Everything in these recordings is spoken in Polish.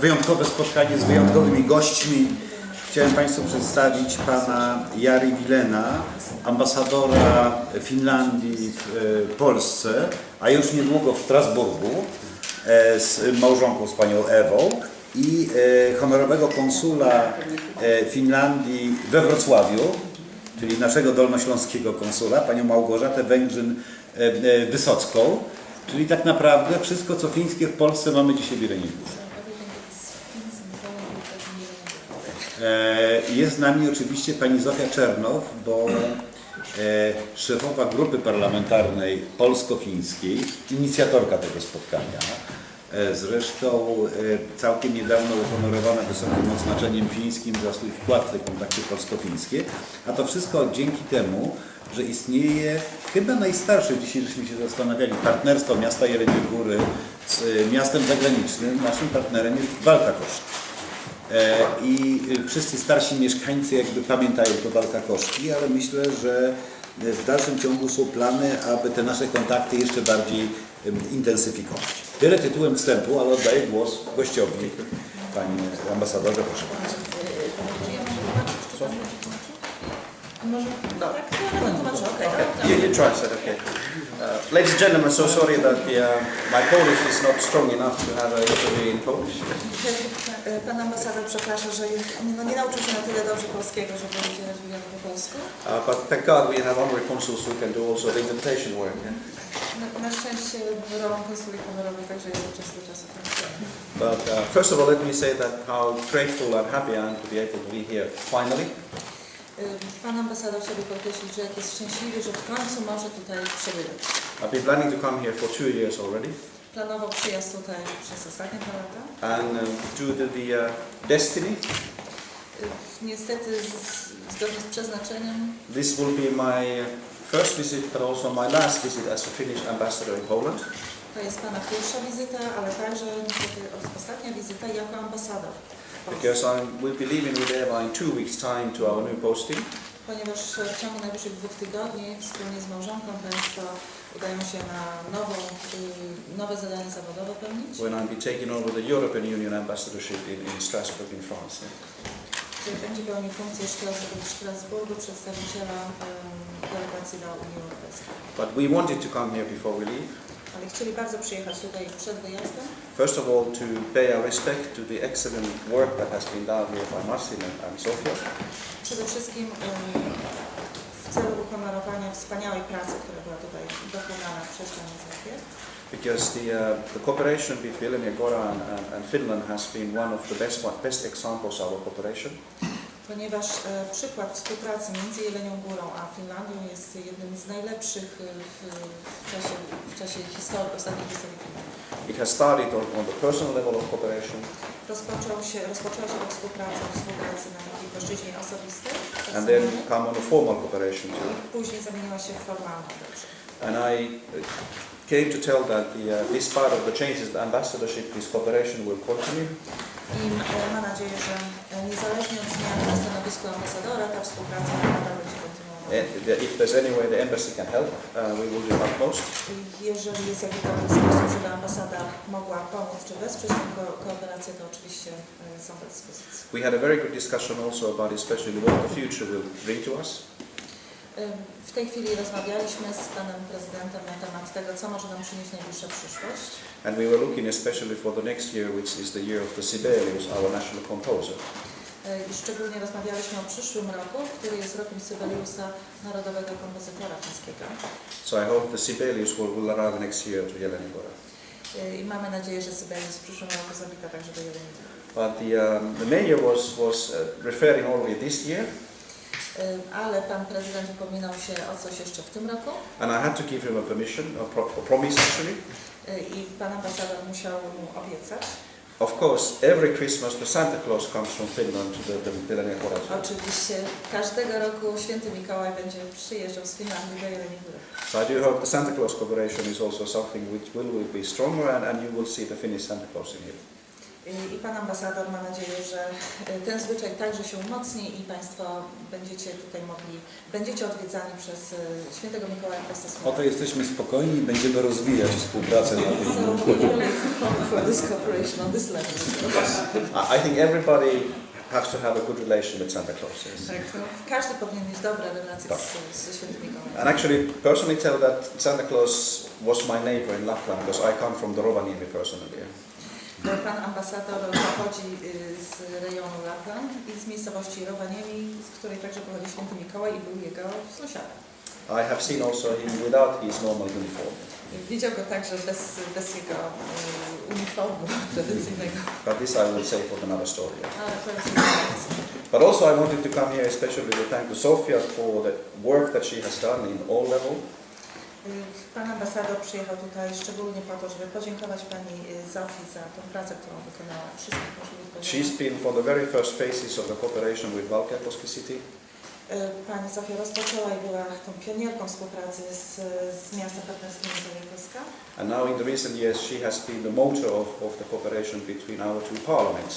wyjątkowe spotkanie z wyjątkowymi gośćmi. Chciałem Państwu przedstawić pana Jari Viléna, ambasadora Finlandii w Polsce, a już niedługo w Strasburgu, z małżonką, z panią Ewą, i honorowego konsula Finlandii we Wrocławiu, czyli naszego dolnośląskiego konsula, panią Małgorzatę Węgrzyn-Wysocką, czyli tak naprawdę wszystko, co fińskie w Polsce, mamy dzisiaj w Jeleni Górze. Jest z nami oczywiście pani Zofia Czernow, bo szefowa grupy parlamentarnej polsko-fińskiej, inicjatorka tego spotkania. Zresztą całkiem niedawno uhonorowana wysokim odznaczeniem fińskim za swój wkład w te kontakty polsko-fińskie. A to wszystko dzięki temu, że istnieje chyba najstarsze, dzisiaj żeśmy się zastanawiali, partnerstwo miasta Jeleniej Góry z miastem zagranicznym. Naszym partnerem jest Walka Koszki. I wszyscy starsi mieszkańcy jakby pamiętają to Walka Koszki, ale myślę, że w dalszym ciągu są plany, aby te nasze kontakty jeszcze bardziej intensyfikować. Tyle tytułem wstępu, ale oddaję głos gościowi. Panie ambasadorze, proszę bardzo. Ladies and gentlemen, so sorry that my Polish is not strong enough to have an interview in Polish. Pan ambasador przeprasza, że nie nauczył się na tyle dobrze polskiego, żeby udzielać wywiadu po polsku. But thank God we have honorary consuls who can do also the invitation work. Na szczęście biuro konsuli honorowych także jest od czasu do czasu funkcjonuje. But first of all, let me say that how grateful and happy I am to be able to be here finally. Pan ambasador chciałby podkreślić, że jak jest szczęśliwy, że w końcu może tutaj przebywać. I've been planning to come here for 2 years already. Planował przyjazd tutaj przez ostatnie 2 lata. And due to the destiny, niestety zgodnie z przeznaczeniem, this will be my first visit, but also my last visit as a Finnish ambassador in Poland. to jest pana pierwsza wizyta, ale także niestety ostatnia wizyta jako ambasador. Because I will be leaving with Eva in 2 weeks' time to our new posting. Ponieważ w ciągu najbliższych 2 tygodni wspólnie z małżonką Państwo udają się na nowe zadanie zawodowe pełnić. When I'll be taking over the European Union ambassadorship in Strasbourg in France. Który będzie pełnił funkcję w Strasburgu przedstawiciela delegacji dla Unii Europejskiej. But we wanted to come here before we leave. Ale chcieli bardzo przyjechać tutaj przed wyjazdem. First of all, to pay our respect to the excellent work that has been done here by Marcin and Sofia. Przede wszystkim w celu uhonorowania wspaniałej pracy, która była tutaj dokonana przez panią Zofię. Because the cooperation between Jelenia Góra and Finland has been one of the best examples of our cooperation. Ponieważ przykład współpracy między Jelenią Górą a Finlandią jest jednym z najlepszych w czasie historii, ostatniej historii Finlandii. It has started on the personal level of cooperation. Rozpoczęła się współpracy na takiej płaszczyźnie osobistej. And then come on a formal cooperation too. Później zamieniła się w formalną także. And I came to tell that this part of the changes the ambassadorship, this cooperation will continue. I ma nadzieję, że niezależnie od zmian na stanowisku ambasadora, ta współpraca nadal będzie kontynuowana. If there's any way the embassy can help, we will do our utmost. Jeżeli jest jakikolwiek sposób, żeby ambasada mogła pomóc czy wesprzeć tę kooperację, to oczywiście są do dyspozycji. We had a very good discussion also about especially what the future will bring to us. W tej chwili rozmawialiśmy z panem prezydentem na temat tego, co może nam przynieść najbliższa przyszłość. And we were looking especially for the next year, which is the year of the Sibelius, our national composer. I szczególnie rozmawialiśmy o przyszłym roku, który jest rokiem Sibeliusa, narodowego kompozytora fińskiego. So I hope the Sibelius will arrive next year to Jelenia Góra. I mamy nadzieję, że Sibelius w przyszłym roku zawita także do Jeleni Góry. But the mayor was referring already this year. Ale pan prezydent upominał się o coś jeszcze w tym roku. And I had to give him a permission, a promise actually. I pan ambasador musiał mu obiecać. Of course, every Christmas the Santa Claus comes from Finland to the Jelenia Góra. Oczywiście każdego roku święty Mikołaj będzie przyjeżdżał z Finlandii do Jeleniej Góry. So I do hope the Santa Claus cooperation is also something which will be stronger and you will see the Finnish Santa Claus in here. I Pan Ambasador ma nadzieję, że ten zwyczaj także się umocni i Państwo będziecie tutaj będziecie odwiedzani przez świętego Mikołaja Prostosława. Oto jesteśmy spokojni i będziemy rozwijać współpracę na tym. For this cooperation on this level. I think everybody has to have a good relation with Santa Claus. Yes. Tak, każdy powinien mieć dobre relacje ze świętym Mikołajem. And actually, personally tell that Santa Claus was my neighbor in Lapland because I come from the Rovaniemi personally. Pan ambasador pochodzi z rejonu Lapland i z miejscowości Rovaniemi, z której także pochodzi święty Mikołaj i był jego sąsiadem. I have seen also him without his normal uniform. Widział go także bez jego uniformu tradycyjnego. But this I will say for another story. Ale to jest But also I wanted to come here especially to thank Sofia for the work that she has done in all levels. Pan ambasador przyjechał tutaj szczególnie po to, żeby podziękować Pani Zofii za tą pracę, którą wykonała wszystkich możliwych poziomach. She's been from the very first phases of the cooperation with Valkeakoski City. Pani Zofia rozpoczęła i była tą pionierką współpracy z miastem partnerskim Jariego. And now in the recent years she has been the motor of the cooperation between our two parliaments.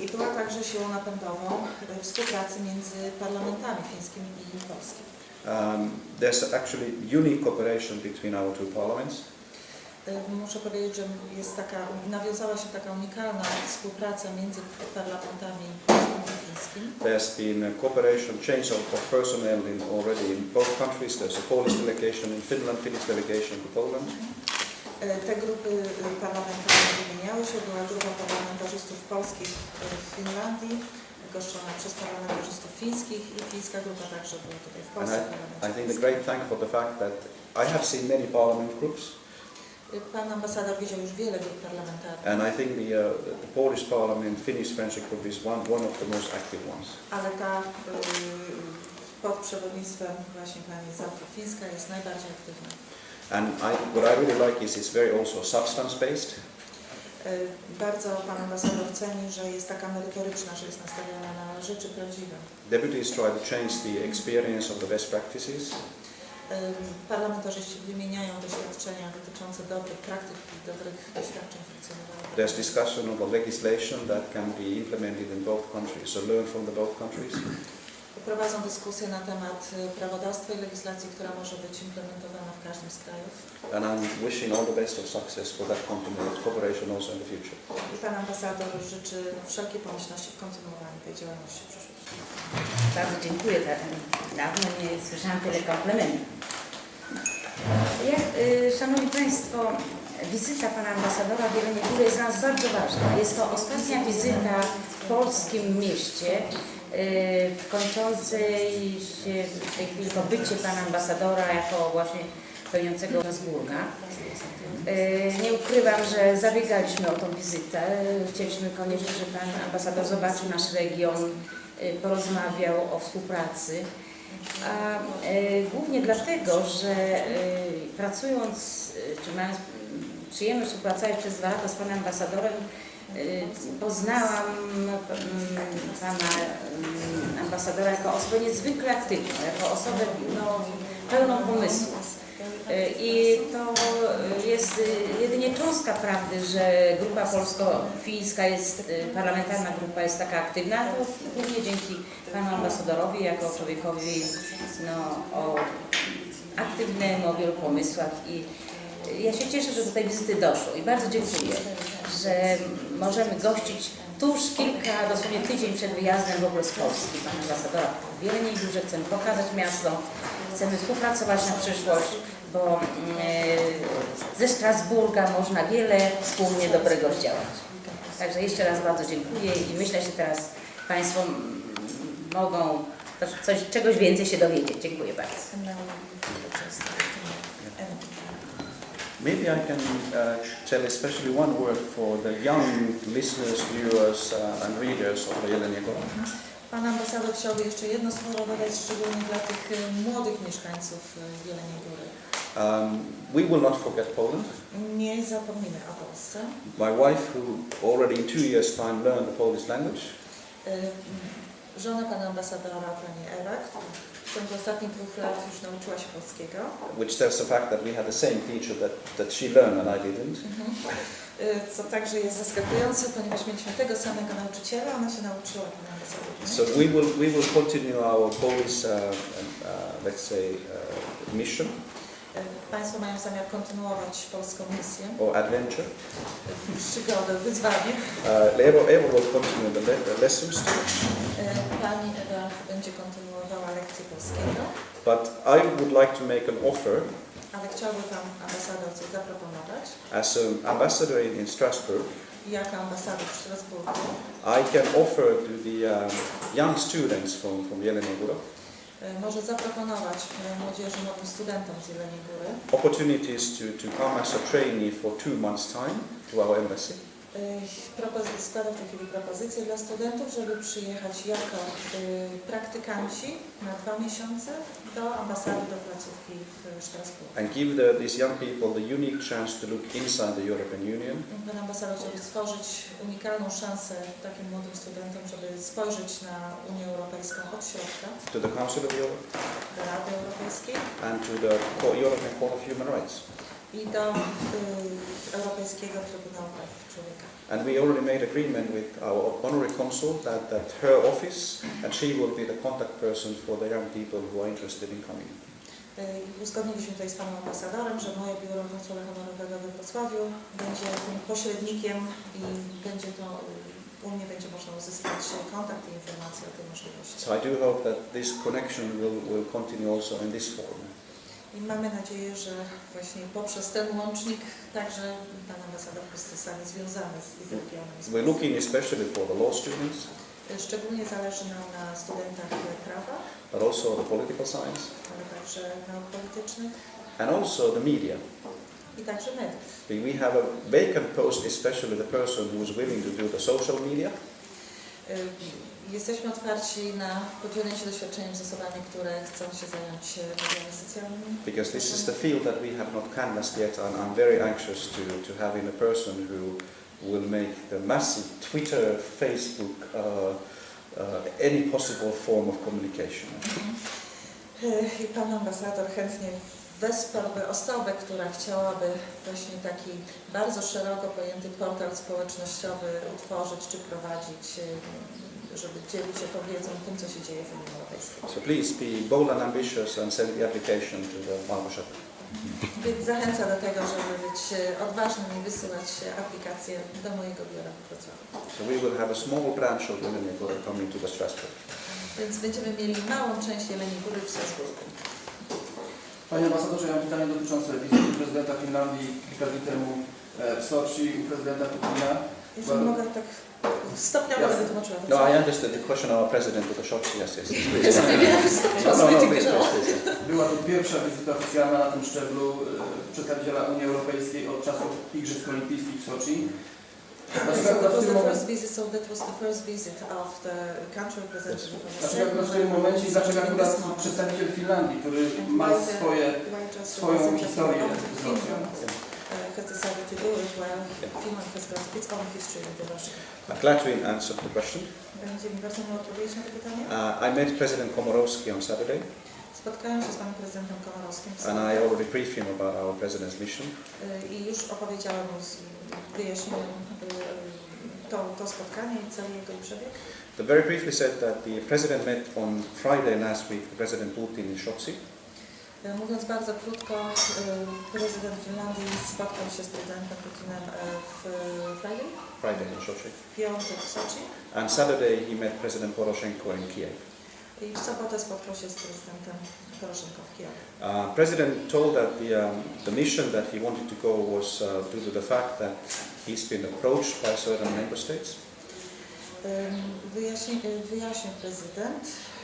I była także siłą napędową współpracy między parlamentami fińskim i polskim. There's actually unique cooperation between our two parliaments. Muszę powiedzieć, że nawiązała się taka unikalna współpraca między parlamentami polskim i fińskim. There's been a cooperation, change of personnel already in both countries. There's a Polish delegation in Finland, Finnish delegation to Poland. Te grupy parlamentarne wymieniały się, była grupa parlamentarzystów polskich w Finlandii, goszczona przez parlamentarzystów fińskich i fińska grupa także była tutaj w Polsce. I think the great thank for the fact that I have seen many parliament groups. Pan ambasador widział już wiele grup parlamentarnych. And I think the Polish parliament, Finnish friendship group is one of the most active ones. Ale ta pod przewodnictwem właśnie pani Zofii fińska jest najbardziej aktywna. And what I really like is it's very also substance-based. Bardzo pan ambasador ceni, że jest taka merytoryczna, że jest nastawiona na rzeczy prawdziwe. Deputies try to change the experience of the best practices. Parlamentarzyści wymieniają doświadczenia dotyczące dobrych praktyk i dobrych doświadczeń funkcjonowania. There's discussion of the legislation that can be implemented in both countries, so learn from the both countries. Prowadzą dyskusję na temat prawodawstwa i legislacji, która może być implementowana w każdym z krajów. And I'm wishing all the best of success for that continued cooperation also in the future. I pan ambasador życzy wszelkiej pomyślności w kontynuowaniu tej działalności w przyszłości. Bardzo dziękuję. Dawno nie słyszałam tyle komplementów. Szanowni Państwo, wizyta pana ambasadora w Jeleniej Górze jest dla nas bardzo ważna. Jest to ostatnia wizyta w polskim mieście, kończącej się w tej chwili pobycie pana ambasadora jako właśnie pełniącego Strasburga. Nie ukrywam, że zabiegaliśmy o tą wizytę. Chcieliśmy koniecznie, żeby pan ambasador zobaczył nasz region, porozmawiał o współpracy. A głównie dlatego, że pracując, czy mając przyjemność współpracować przez 2 lata z panem ambasadorem, poznałam pana ambasadora jako osobę niezwykle aktywną, jako osobę pełną pomysłów. I to jest jedynie cząstka prawdy, że grupa polsko-fińska parlamentarna grupa jest taka aktywna, to głównie dzięki panu ambasadorowi, jako człowiekowi aktywnym, o wielu pomysłach. I ja się cieszę, że do tej wizyty doszło i bardzo dziękuję, że możemy gościć tuż dosłownie tydzień przed wyjazdem w ogóle z Polski pana ambasadora w Jeleniej Górze. Chcemy pokazać miasto, chcemy współpracować na przyszłość, bo ze Strasburga można wiele wspólnie dobrego zdziałać. Także jeszcze raz bardzo dziękuję i myślę, że teraz Państwo mogą czegoś więcej się dowiedzieć. Dziękuję bardzo. Maybe I can tell especially one word for the young listeners, viewers and readers of the Jelenia Góra. Pan ambasador chciałby jeszcze jedno słowo dodać, szczególnie dla tych młodych mieszkańców Jeleniej Góry. We will not forget Poland. Nie zapomnimy o Polsce. My wife, who already in 2 years' time learned the Polish language, Żona pana ambasadora, pani Ewa, w ciągu ostatnich 2 lat już nauczyła się polskiego. which tells the fact that we had the same teacher that she learned and I didn't. Co także jest zaskakujące, ponieważ mieliśmy tego samego nauczyciela, ona się nauczyła pana ambasadora. So we will continue our Polish, let's say, mission Państwo mają zamiar kontynuować polską misję, or adventure. przygodę, wyzwanie. Eva will continue the lessons too. Pani Ewa będzie kontynuowała lekcję polskiego, But I would like to make an offer ale chciałby pan ambasador coś zaproponować. as an ambassador in Strasbourg. Jako ambasador w Strasburgu I can offer to the young students from Jelenia Góra może zaproponować młodzieży, nowym studentom z Jeleniej Góry opportunities to come as a trainee for 2 months' time to our embassy. składam w tej chwili propozycję dla studentów, żeby przyjechać jako praktykanci na 2 miesiące do ambasady, do placówki w Strasburgu. And give these young people the unique chance to look inside the European Union, Pan ambasador chciałby stworzyć unikalną szansę takim młodym studentom, żeby spojrzeć na Unię Europejską od środka, to the Council of Europe, do Rady Europejskiej and to the European Court of Human Rights. i do Europejskiego Trybunału Praw Człowieka. And we already made agreement with our honorary consul that her office and she will be the contact person for the young people who are interested in coming. Uzgodniliśmy tutaj z panem ambasadorem, że moje biuro konsula honorowego we Wrocławiu będzie tym pośrednikiem i będzie to u mnie będzie można uzyskać kontakt i informacje o tej możliwości. So I do hope that this connection will continue also in this form. I mamy nadzieję, że właśnie poprzez ten łącznik także pan ambasador pozostanie związany z regionem. We're looking especially for the law students, Szczególnie zależy nam na studentach prawa, but also the political science, ale także nauk politycznych and also the media. i także mediów. We have a vacant post, especially the person who is willing to do the social media. Jesteśmy otwarci na podzielenie się doświadczeniem z osobami, które chcą się zająć mediami socjalnymi. Because this is the field that we have not canvassed yet, and I'm very anxious to have in a person who will make the massive Twitter, Facebook, any possible form of communication. I pan ambasador chętnie wesprałby osobę, która chciałaby właśnie taki bardzo szeroko pojęty portal społecznościowy utworzyć czy prowadzić, żeby dzielić się tą wiedzą tym, co się dzieje w Unii Europejskiej. So please be bold and ambitious and send the application to the Ambasador. Więc zachęca do tego, żeby być odważnym i wysyłać aplikacje do mojego biura w Wrocławiu. So we will have a small branch of Jelenia Góra coming to the Strasbourg. Więc będziemy mieli małą część Jeleniej Góry w Strasburgu. Panie ambasadorze, ja mam pytanie dotyczące wizyty prezydenta Finlandii kilka dni temu w Soczi u prezydenta Putina. Jeśli mogę tak stopniowo będę tłumaczyła. No, I understood the question of our president to the Shots, yes, yes. Była to pierwsza wizyta oficjalna na tym szczeblu przedstawiciela Unii Europejskiej od czasów Igrzysk Olimpijskich w Soczi. That was the first visit, so that was the first visit of the country representative. Dlaczego akurat w tym momencie i dlaczego akurat przedstawiciel Finlandii, który ma swoją historię z Rosją? Has decided to do it while Finland has got its own history with Russia. I'm glad to answer the question. Będzie mi bardzo miło odpowiedzieć na to pytanie. I met President Komorowski on Saturday, Spotkałem się z panem prezydentem Komorowskim and I already briefed him about our president's mission. I już opowiedziałem mu, wyjaśniłem to spotkanie i cel jego i przebieg. They very briefly said that the president met on Friday last week, President Putin in Sochi. Mówiąc bardzo krótko, prezydent Finlandii spotkał się z prezydentem Putinem w Friday in Sochi. piątek w Soczi And Saturday he met President Poroshenko in Kiev. i w sobotę spotkał się z prezydentem Poroszenko w Kijowie. President told that the mission that he wanted to go was due to the fact that he's been approached by certain member states. Wyjaśnił prezydent,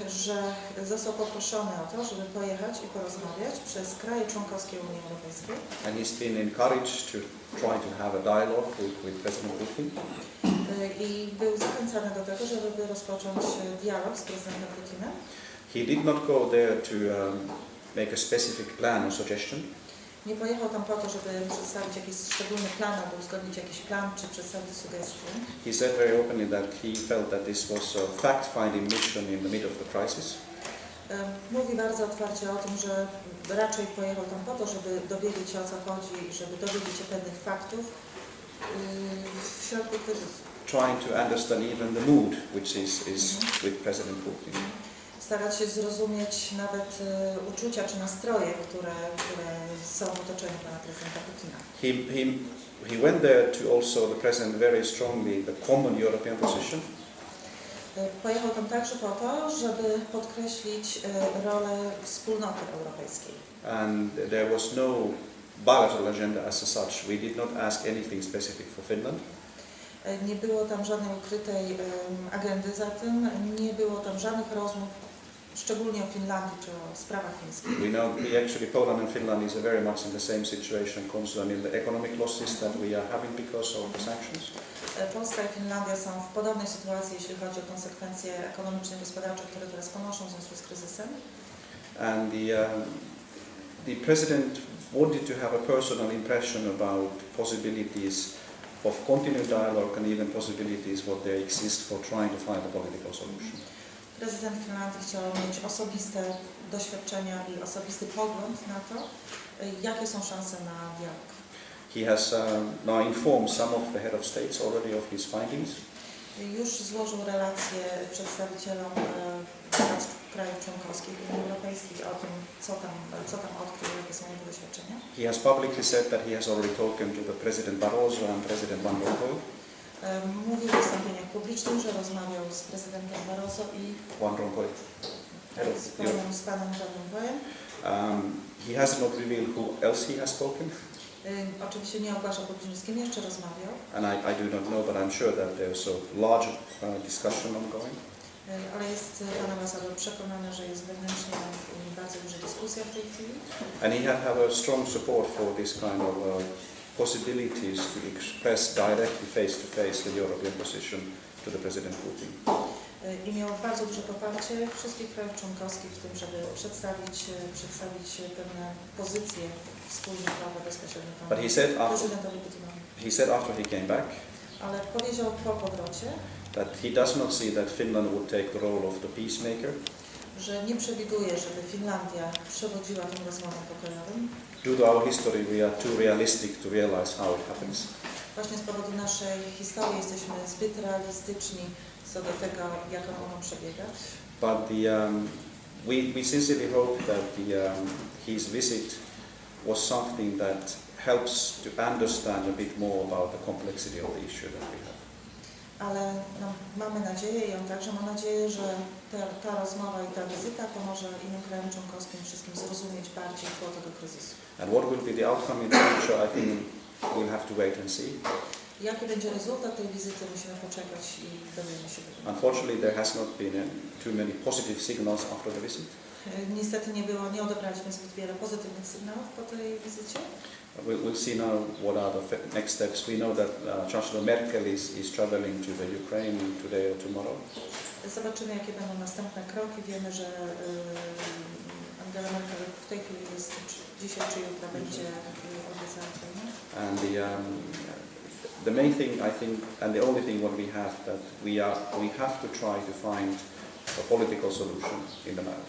że został poproszony o to, żeby pojechać i porozmawiać przez kraje członkowskie Unii Europejskiej. And he's been encouraged to try to have a dialogue with President Putin. I był zachęcany do tego, żeby rozpocząć dialog z prezydentem Putinem. He did not go there to make a specific plan or suggestion. Nie pojechał tam po to, żeby przedstawić jakiś szczególny plan albo uzgodnić jakiś plan czy przedstawić sugestie. He said very openly that he felt that this was a fact-finding mission in the middle of the crisis. Mówi bardzo otwarcie o tym, że raczej pojechał tam po to, żeby dowiedzieć się, o co chodzi, żeby dowiedzieć się pewnych faktów w środku kryzysu. Trying to understand even the mood which is with President Putin. Starać się zrozumieć nawet uczucia czy nastroje, które są w otoczeniu pana prezydenta Putina. He went there to also present very strongly the common European position. Pojechał tam także po to, żeby podkreślić rolę wspólnoty europejskiej. And there was no bilateral agenda as such. We did not ask anything specific for Finland. Nie było tam żadnej ukrytej agendy za tym, nie było tam żadnych rozmów, szczególnie o Finlandii czy o sprawach fińskich. We know actually Poland and Finland is very much in the same situation concerning the economic losses that we are having because of the sanctions. Polska i Finlandia są w podobnej sytuacji, jeśli chodzi o konsekwencje ekonomiczne i gospodarcze, które teraz ponoszą w związku z kryzysem. And the president wanted to have a personal impression about possibilities of continued dialogue and even possibilities what there exist for trying to find a political solution. Prezydent Finlandii chciał mieć osobiste doświadczenia i osobisty pogląd na to, jakie są szanse na dialog. He has now informed some of the head of states already of his findings. Już złożył relacje przedstawicielom krajów członkowskich Unii Europejskiej o tym, co tam odkrył, jakie są jego doświadczenia. He has publicly said that he has already spoken to the President Barroso and President Van Rompuy. Mówił w wystąpieniach publicznych, że rozmawiał z prezydentem Barroso i Van Rompuy. z panem Van Rompuyem. He has not revealed who else he has spoken. Oczywiście nie ogłaszał publicznie, z kim jeszcze rozmawiał. And I do not know, but I'm sure that there's a large discussion ongoing. Ale jest pan ambasador przekonany, że jest wewnętrznie bardzo duża dyskusja w tej chwili. And he have a strong support for this kind of possibilities to express directly face to face the European position to the President Putin. I miał bardzo duże poparcie wszystkich krajów członkowskich w tym, żeby przedstawić pewne pozycje wspólne prawa bezpośrednio prezydentowi Putinowi. He said after he came back Ale powiedział po powrocie, that he does not see that Finland would take the role of the peacemaker. Że nie przewiduje, żeby Finlandia przewodziła tym rozmowom pokojowym. Due to our history, we are too realistic to realize how it happens. Właśnie z powodu naszej historii jesteśmy zbyt realistyczni co do tego, jak ono mogą przebiegać. But we sincerely hope that his visit was something that helps to understand a bit more about the complexity of the issue that we have. Ale mamy nadzieję i on także ma nadzieję, że ta rozmowa i ta wizyta pomoże innym krajom członkowskim wszystkim zrozumieć bardziej tło tego kryzysu. And what will be the outcome in the future, I think we'll have to wait and see. Jaki będzie rezultat tej wizyty, musimy poczekać i dowiemy się tego. Unfortunately, there has not been too many positive signals after the visit. Niestety nie odebraliśmy zbyt wiele pozytywnych sygnałów po tej wizycie. We'll see now what are the next steps. We know that Chancellor Merkel is traveling to the Ukraine today or tomorrow. Zobaczymy, jakie będą następne kroki. Wiemy, że Angela Merkel w tej chwili jest dzisiaj czy jutro będzie obiecana Ukrainę. And the main thing I think, and the only thing what we have, that we have to try to find a political solution in the matter.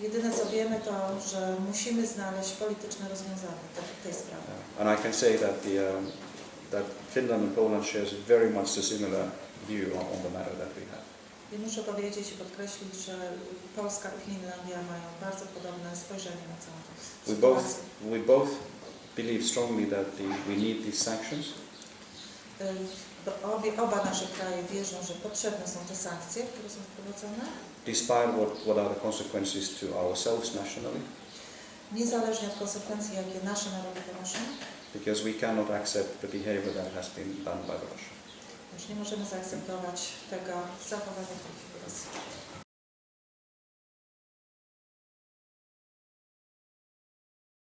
Jedyne co wiemy to, że musimy znaleźć polityczne rozwiązanie tej sprawy. And I can say that that Finland and Poland shares very much a similar view on the matter that we have. I muszę powiedzieć i podkreślić, że Polska i Finlandia mają bardzo podobne spojrzenie na całą tę sytuację. We both believe strongly that we need these sanctions. Oba nasze kraje wierzą, że potrzebne są te sankcje, które są wprowadzone. Despite what are the consequences to ourselves nationally. Niezależnie od konsekwencji, jakie nasze narody ponoszą. Because we cannot accept the behavior that has been done by Russia. Już nie możemy zaakceptować tego zachowania, które się